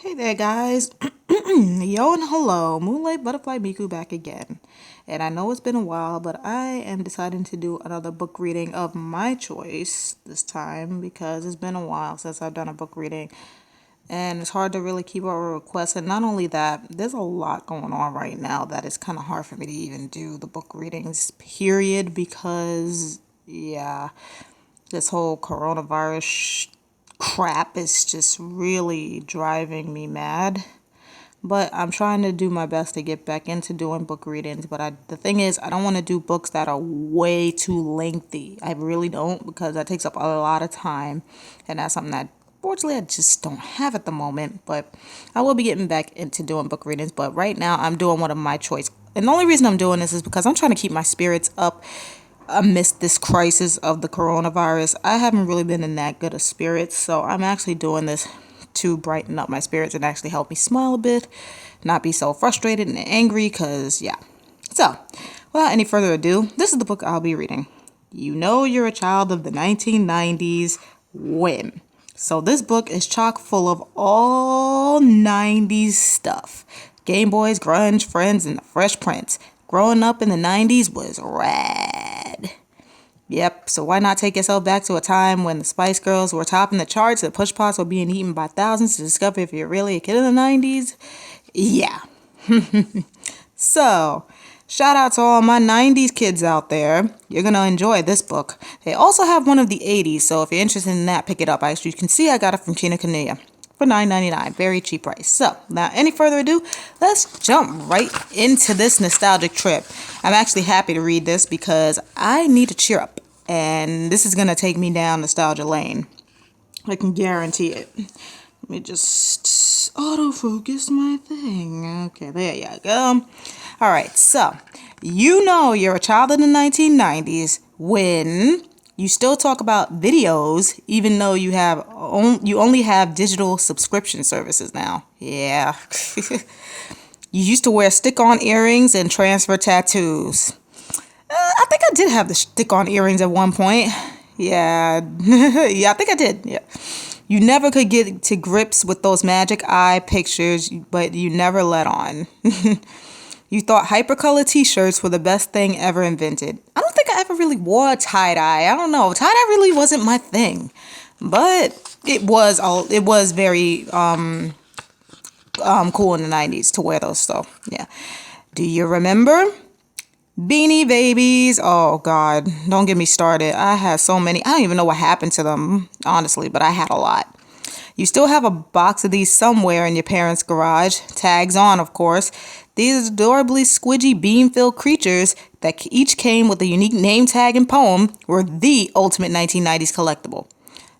Hey there, guys. Yo and hello. Moonlight Butterfly Miku back again. And I know it's been a while, but I am deciding to do another book reading of my choice this time because it's been a while since I've done a book reading. And it's hard to really keep up with requests. And not only that, there's a lot going on right now that it's kind of hard for me to even do the book readings, period, because, yeah, this whole coronavirus crap is just really driving me mad. But I'm trying to do my best to get back into doing book readings. But the thing is, I don't want to do books that are way too lengthy. I really don't, because that takes up a lot of time. And that's something that, fortunately, I just don't have at the moment. But I will be getting back into doing book readings. But right now, I'm doing one of my choice. And the only reason I'm doing this is because I'm trying to keep my spirits up amidst this crisis of the coronavirus. I haven't really been in that good of spirits, so I'm actually doing this to brighten up my spirits and actually help me smile a bit, not be so frustrated and angry, because, yeah. So, without any further ado, this is the book I'll be reading. You Know You're a Child of the 1990s, When. So this book is chock full of all 90s stuff. Game Boys, grunge, Friends, and the Fresh Prince. Growing up in the 90s was rad. Yep, so why not take yourself back to a time when the Spice Girls were topping the charts and push pots were being eaten by thousands to discover if you're really a kid in the 90s? Yeah. So, shout out to all my 90s kids out there. You're going to enjoy this book. They also have one of the 80s, so if you're interested in that, pick it up. As you can see, I got it from China Kania for $9.99. Very cheap price. So, now, any further ado, let's jump right into this nostalgic trip. I'm actually happy to read this because I need to cheer up. And this is going to take me down nostalgia lane. I can guarantee it. Let me just autofocus my thing. Okay, there you go. All right, so you know you're a child in the 1990s when you still talk about videos, even though you only have digital subscription services now. Yeah. You used to wear stick-on earrings and transfer tattoos. I think I did have the stick-on earrings at one point. Yeah. Yeah, I think I did. Yeah. You never could get to grips with those magic eye pictures, but you never let on. You thought hypercolor t-shirts were the best thing ever invented. I don't think I ever really wore tie-dye. I don't know. Tie-dye really wasn't my thing. But it was very cool in the 90s to wear those, so yeah. Do you remember? Beanie Babies. Oh, God. Don't get me started. I had so many. I don't even know what happened to them, honestly, but I had a lot. You still have a box of these somewhere in your parents' garage. Tags on, of course. These adorably squidgy bean-filled creatures that each came with a unique name tag and poem were the ultimate 1990s collectible.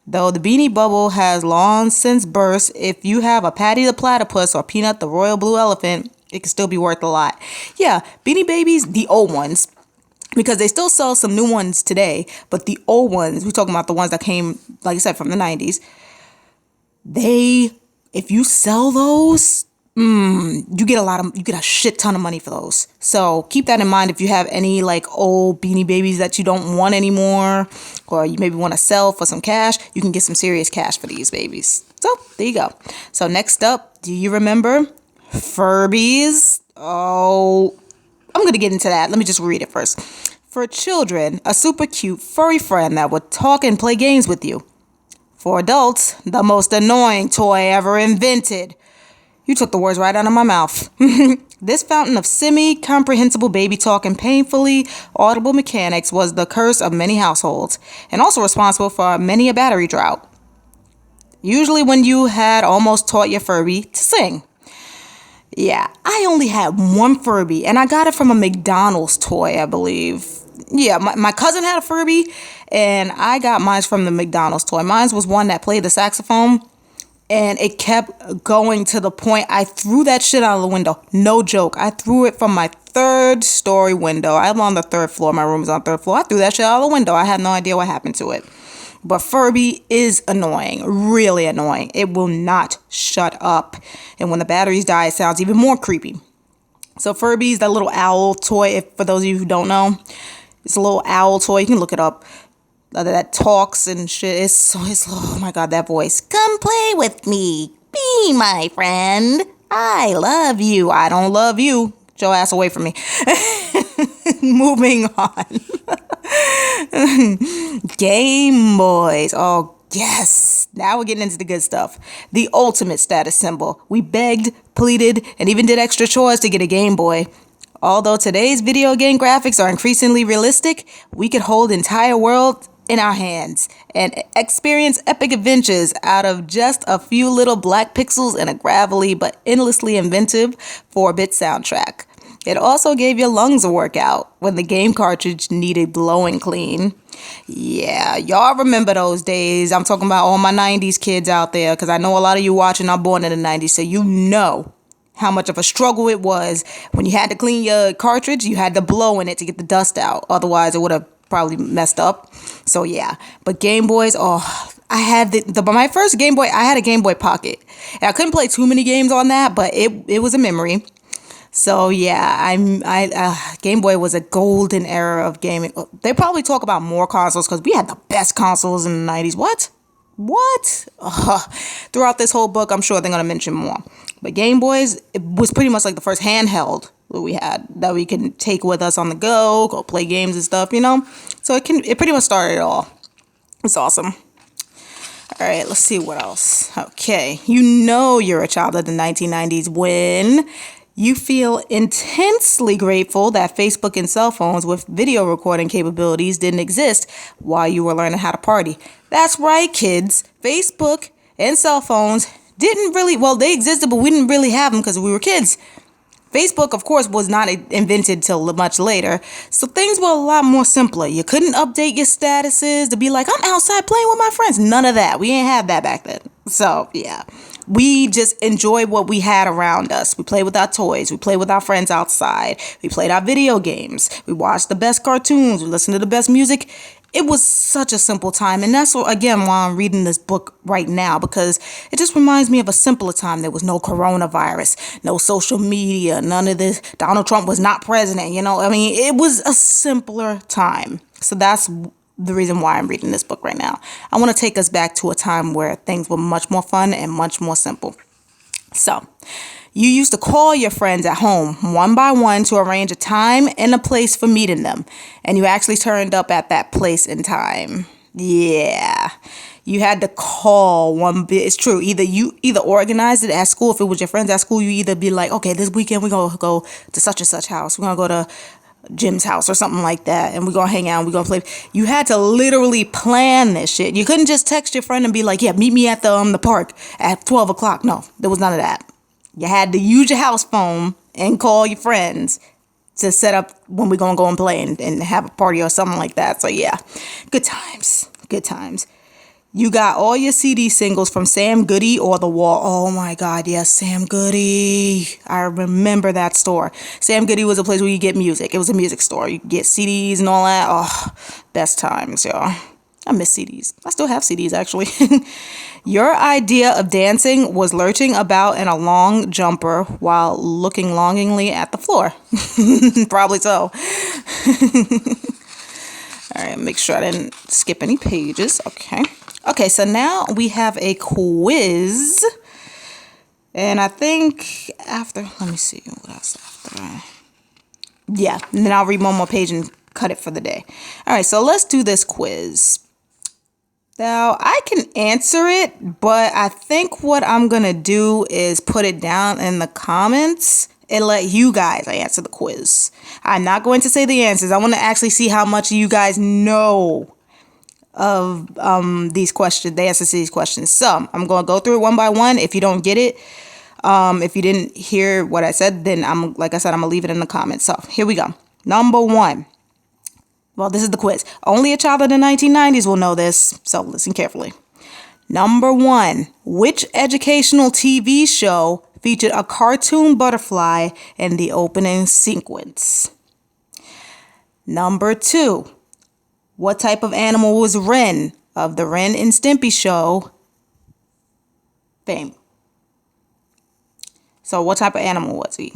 Though the Beanie Bubble has long since burst, if you have a Patty the Platypus or Peanut the Royal Blue Elephant, it can still be worth a lot. Yeah, Beanie Babies, the old ones, because they still sell some new ones today, but the old ones, we're talking about the ones that came, like I said, from the 90s, if you sell those, you get a shit ton of money for those. So keep that in mind if you have any like old Beanie Babies that you don't want anymore, or you maybe want to sell for some cash, you can get some serious cash for these babies. So there you go. So next up, do you remember Furbies? Oh, I'm going to get into that. Let me just read it first. For children, a super cute furry friend that would talk and play games with you. For adults, the most annoying toy ever invented. You took the words right out of my mouth. This fountain of semi-comprehensible baby talk and painfully audible mechanics was the curse of many households, and also responsible for many a battery drought. Usually when you had almost taught your Furby to sing. Yeah, I only had one Furby, and I got it from a McDonald's toy, I believe. Yeah, my cousin had a Furby, and I got mine from the McDonald's toy. Mine was one that played the saxophone, and it kept going to the point I threw that shit out of the window. No joke. I threw it from my third-story window. I'm on the third floor. My room is on the third floor. I threw that shit out of the window. I have no idea what happened to it. But Furby is annoying, really annoying. It will not shut up. And when the batteries die, it sounds even more creepy. So Furby's that little owl toy, for those of you who don't know. It's a little owl toy. You can look it up. That talks and shit. It's oh my God, that voice. Come play with me. Me, my friend. I love you. I don't love you. Get your ass away from me. Moving on. Game Boys. Oh, yes. Now we're getting into the good stuff. The ultimate status symbol. We begged, pleaded, and even did extra chores to get a Game Boy. Although today's video game graphics are increasingly realistic, we could hold entire worlds in our hands and experience epic adventures out of just a few little black pixels and a gravelly but endlessly inventive 4-bit soundtrack. It also gave your lungs a workout when the game cartridge needed blowing clean. Yeah, y'all remember those days. I'm talking about all my 90s kids out there, because I know a lot of you watching are born in the 90s, so you know how much of a struggle it was when you had to clean your cartridge. You had to blow in it to get the dust out. Otherwise, it would have probably messed up. So yeah, but Game Boys, oh, I had my first Game Boy. I had a Game Boy Pocket, and I couldn't play too many games on that, but it was a memory. So yeah, Game Boy was a golden era of gaming. They probably talk about more consoles because we had the best consoles in the 90s. What? Throughout this whole book, I'm sure they're gonna mention more. But Game Boys, it was pretty much like the first handheld that we had that we can take with us on the go play games and stuff, you know? So it pretty much started it all. It's awesome. All right, let's see what else. Okay, you know you're a child of the 1990s when you feel intensely grateful that Facebook and cell phones with video recording capabilities didn't exist while you were learning how to party. That's right, kids. Facebook and cell phones didn't really, well, they existed, but we didn't really have them because we were kids. Facebook, of course, was not invented till much later, so things were a lot more simpler. You couldn't update your statuses to be like, I'm outside playing with my friends. None of that. We didn't have that back then. So, yeah. We just enjoyed what we had around us. We played with our toys. We played with our friends outside. We played our video games. We watched the best cartoons. We listened to the best music. It was such a simple time. And that's, again, why I'm reading this book right now, because it just reminds me of a simpler time. There was no coronavirus, no social media, none of this. Donald Trump was not president, you know. I mean, it was a simpler time. So that's the reason why I'm reading this book right now. I want to take us back to a time where things were much more fun and much more simple. So, you used to call your friends at home one by one to arrange a time and a place for meeting them. And you actually turned up at that place and time. Yeah. You had to call one bit. It's true. You organized it at school. If it was your friends at school, you either be like, okay, this weekend we're going to go to such and such house. We're going to go to Jim's house or something like that, and we're gonna hang out and we're gonna play. You had to literally plan this shit. You couldn't just text your friend and be like, yeah, meet me at the park at 12 o'clock. No, there was none of that. You had to use your house phone and call your friends to set up when we're gonna go and play and have a party or something like that. So yeah, good times. You got all your CD singles from Sam Goody or The Wall. Oh my God, yes, Sam Goody. I remember that store. Sam Goody was a place where you get music. It was a music store. You get CDs and all that. Oh, best times, y'all. I miss CDs. I still have CDs, actually. Your idea of dancing was lurching about in a long jumper while looking longingly at the floor. Probably so. All right, make sure I didn't skip any pages. Okay, so now we have a quiz. And I think let me see what else after. Yeah, and then I'll read one more page and cut it for the day. All right, so let's do this quiz. Now, I can answer it, but I think what I'm going to do is put it down in the comments and let you guys answer the quiz. I'm not going to say the answers. I want to actually see how much you guys know of these questions, the answers to these questions. So I'm going to go through it one by one. If you don't get it, if you didn't hear what I said, then I'm going to leave it in the comments. So here we go. Number 1. Well, this is the quiz. Only a child of the 1990s will know this, so listen carefully. Number 1. Which educational TV show featured a cartoon butterfly in the opening sequence? Number 2. What type of animal was Ren of the Ren and Stimpy show fame? So what type of animal was he?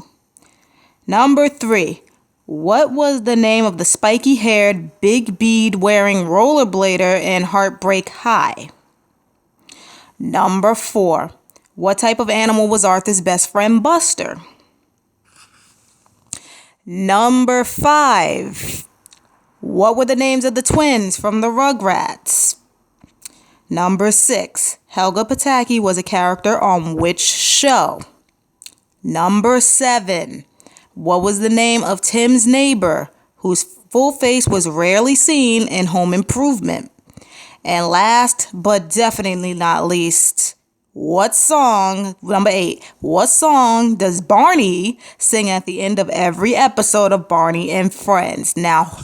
Number 3. What was the name of the spiky-haired, big bead-wearing rollerblader in Heartbreak High? Number 4. What type of animal was Arthur's best friend Buster? Number 5. What were the names of the twins from the Rugrats? Number 6. Helga Pataki was a character on which show? Number 7. What was the name of Tim's neighbor whose full face was rarely seen in Home Improvement? And last but definitely not least, number 8, what song does Barney sing at the end of every episode of Barney and Friends? Now,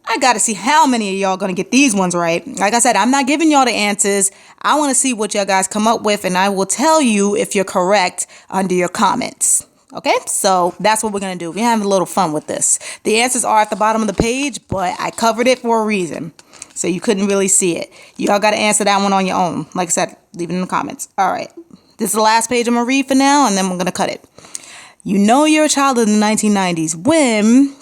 I got to see how many of y'all going to get these ones right. Like I said, I'm not giving y'all the answers. I want to see what y'all guys come up with, and I will tell you if you're correct under your comments. Okay, so that's what we're going to do. We're having a little fun with this. The answers are at the bottom of the page, but I covered it for a reason, so you couldn't really see it. Y'all got to answer that one on your own. Like I said, leave it in the comments. All right, this is the last page I'm going to read for now, and then we're going to cut it. You know you're a child in the 1990s when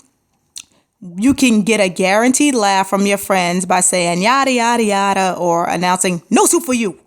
you can get a guaranteed laugh from your friends by saying yada, yada, yada, or announcing no soup for you.